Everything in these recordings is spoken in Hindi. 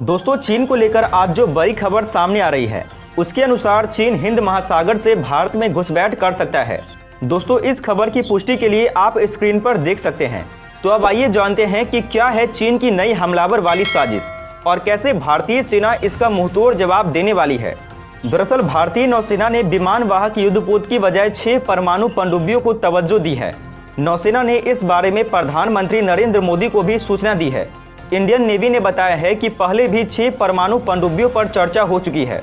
दोस्तों, चीन को लेकर आज जो बड़ी खबर सामने आ रही है उसके अनुसार चीन हिंद महासागर से भारत में घुसपैठ कर सकता है। दोस्तों, इस खबर की पुष्टि के लिए आप स्क्रीन पर देख सकते हैं। तो अब आइए जानते हैं कि क्या है चीन की नई हमलावर वाली साजिश और कैसे भारतीय सेना इसका मुंहतोड़ जवाब देने वाली है। दरअसल भारतीय नौसेना ने विमान वाहक युद्धपोत की बजाय 6 परमाणु पनडुब्बियों को तवज्जो दी है। नौसेना ने इस बारे में प्रधानमंत्री नरेंद्र मोदी को भी सूचना दी है। इंडियन नेवी ने बताया है कि पहले भी 6 परमाणु पनडुब्बियों पर चर्चा हो चुकी है।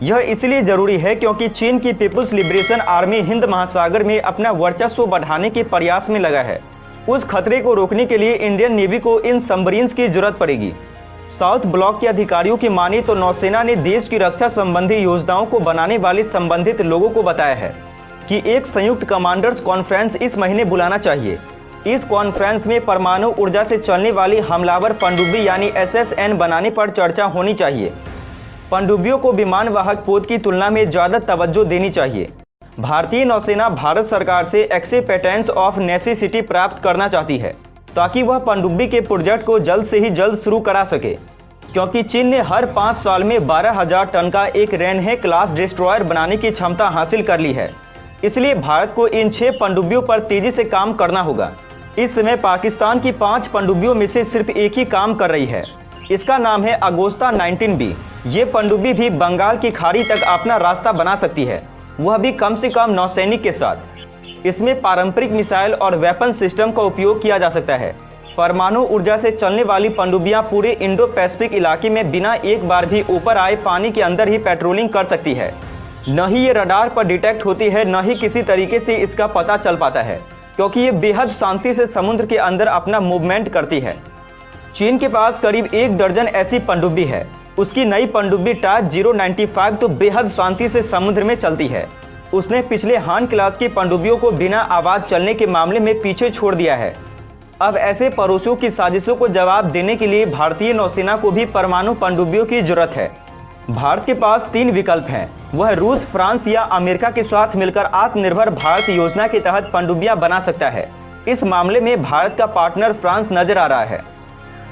यह इसलिए जरूरी है क्योंकि चीन की पीपुल्स लिबरेशन आर्मी हिंद महासागर में अपना वर्चस्व बढ़ाने के प्रयास में लगा है। उस खतरे को रोकने के लिए इंडियन नेवी को इन सबमरीन्स की जरूरत पड़ेगी। साउथ ब्लॉक के अधिकारियों की माने तो नौसेना ने देश की रक्षा संबंधी योजनाओं को बनाने वाले संबंधित लोगों को बताया है कि एक संयुक्त कमांडर्स कॉन्फ्रेंस इस महीने बुलाना चाहिए। इस कॉन्फ्रेंस में परमाणु ऊर्जा से चलने वाली हमलावर पनडुब्बी यानी SSN बनाने पर चर्चा होनी चाहिए। पनडुब्बियों को विमान वाहक पोत की तुलना में ज़्यादा तवज्जो देनी चाहिए। भारतीय नौसेना भारत सरकार से एक्सेप्टेंस ऑफ नेसेसिटी प्राप्त करना चाहती है ताकि वह पनडुब्बी के प्रोजेक्ट को जल्द से ही जल्द शुरू करा सके, क्योंकि चीन ने हर 5 साल में 12,000 टन का एक रेनहे क्लास डिस्ट्रॉयर बनाने की क्षमता हासिल कर ली है। इसलिए भारत को इन 6 पनडुब्बियों पर तेजी से काम करना होगा। इस समय पाकिस्तान की 5 पनडुब्बियों में से सिर्फ एक ही काम कर रही है। इसका नाम है अगोस्ता 19B। ये पनडुब्बी भी बंगाल की खाड़ी तक अपना रास्ता बना सकती है, वह भी कम से कम नौसैनिक के साथ। इसमें पारंपरिक मिसाइल और वेपन सिस्टम का उपयोग किया जा सकता है। परमाणु ऊर्जा से चलने वाली पनडुब्बियां पूरे इंडो पैसिफिक इलाके में बिना एक बार भी ऊपर आए पानी के अंदर ही पेट्रोलिंग कर सकती है। न ही ये रडार पर डिटेक्ट होती है, न ही किसी तरीके से इसका पता चल पाता है, क्योंकि ये बेहद शांति से समुद्र के अंदर अपना मूवमेंट करती है। चीन के पास करीब 1 दर्जन ऐसी पनडुब्बी है। उसकी नई पनडुब्बी टाइप 095 तो बेहद शांति से समुद्र में चलती है। उसने पिछले हान क्लास की पनडुब्बियों को बिना आवाज चलने के मामले में पीछे छोड़ दिया है। अब ऐसे पड़ोसियों की साजिशों को जवाब देने के लिए भारतीय नौसेना को भी परमाणु पनडुब्बियों की जरूरत है। भारत के पास 3 विकल्प हैं। वह रूस, फ्रांस या अमेरिका के साथ मिलकर आत्मनिर्भर भारत योजना के तहत पनडुब्बियां बना सकता है। इस मामले में भारत का पार्टनर फ्रांस नजर आ रहा है,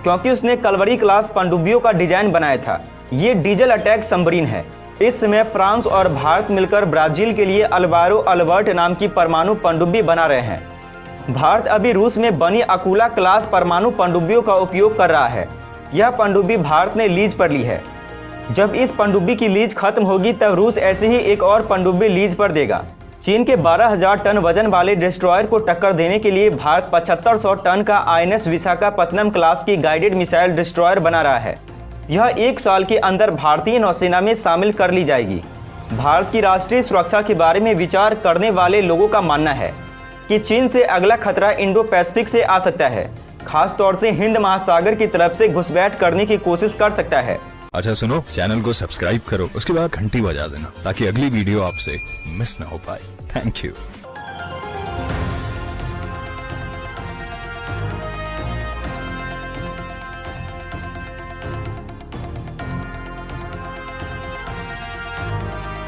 क्योंकि उसने कलवरी क्लास पनडुब्बियों का डिजाइन बनाया था। ये डीजल अटैक सबमरीन है। इस समय फ्रांस और भारत मिलकर ब्राजील के लिए अल्वारो अल्बर्ट नाम की परमाणु पनडुब्बी बना रहे हैं। भारत अभी रूस में बनी अकुला क्लास परमाणु पनडुब्बियों का उपयोग कर रहा है। यह पनडुब्बी भारत ने लीज पर ली है। जब इस पनडुब्बी की लीज खत्म होगी तब रूस ऐसे ही एक और पनडुब्बी लीज पर देगा। चीन के 12,000 टन वजन वाले डिस्ट्रॉयर को टक्कर देने के लिए भारत 7500 टन का INS विशाखापत्तनम क्लास की गाइडेड मिसाइल डिस्ट्रॉयर बना रहा है। यह 1 साल के अंदर भारतीय नौसेना में शामिल कर ली जाएगी। भारत की राष्ट्रीय सुरक्षा के बारे में विचार करने वाले लोगों का मानना है कि चीन से अगला खतरा इंडो पैसिफिक से आ सकता है। खास तौर से हिंद महासागर की तरफ से घुसपैठ करने की कोशिश कर सकता है। अच्छा सुनो, चैनल को सब्सक्राइब करो, उसके बाद घंटी बजा देना ताकि अगली वीडियो आपसे मिस ना हो पाए। Thank you.